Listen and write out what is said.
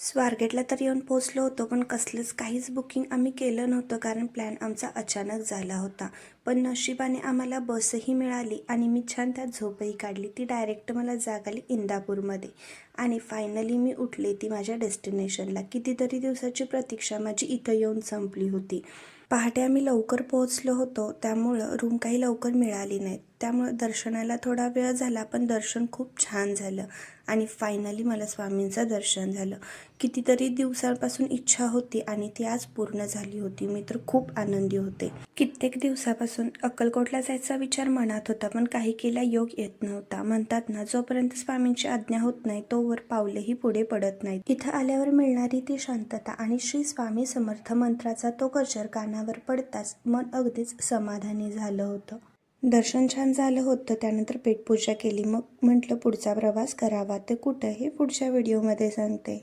स्वारगेटला तर येऊन पोहोचलो होतो, पण कसलंच काहीच बुकिंग आम्ही केलं नव्हतं, कारण प्लॅन आमचा अचानक झाला होता. पण नशिबाने आम्हाला बसही मिळाली आणि मी छान त्यात झोपही काढली. ती डायरेक्ट मला जाग आली इंदापूरमध्ये आणि फायनली मी उठले ती माझ्या डेस्टिनेशनला. कितीतरी दिवसाची प्रतीक्षा माझी इथं येऊन संपली होती. पहाटे आम्ही लवकर पोहोचलो होतो, त्यामुळं रूम काही लवकर मिळाली नाहीत. त्यामुळं दर्शनाला थोडा वेळ झाला, पण दर्शन खूप छान झालं आणि फायनली मला स्वामींचं दर्शन झालं. कितीतरी दिवसांपासून इच्छा होती आणि ती आज पूर्ण झाली होती. मी तर खूप आनंदी होते. कित्येक दिवसापासून अक्कलकोटला जायचा विचार मनात होता, पण काही केला योग येत नव्हता. म्हणतात ना, जोपर्यंत स्वामींची आज्ञा होत नाही तोवर पावलेही पुढे पडत नाहीत. इथं आल्यावर मिळणारी ती शांतता आणि श्री स्वामी समर्थ मंत्राचा तो गजर कानावर पडताच मन अगदीच समाधानी झालं होतं. दर्शन छान झालं होतं. त्यानंतर पेटपूजा केली. मग म्हटलं पुढचा प्रवास करावा. ते कुठं हे पुढच्या व्हिडिओमध्ये सांगते.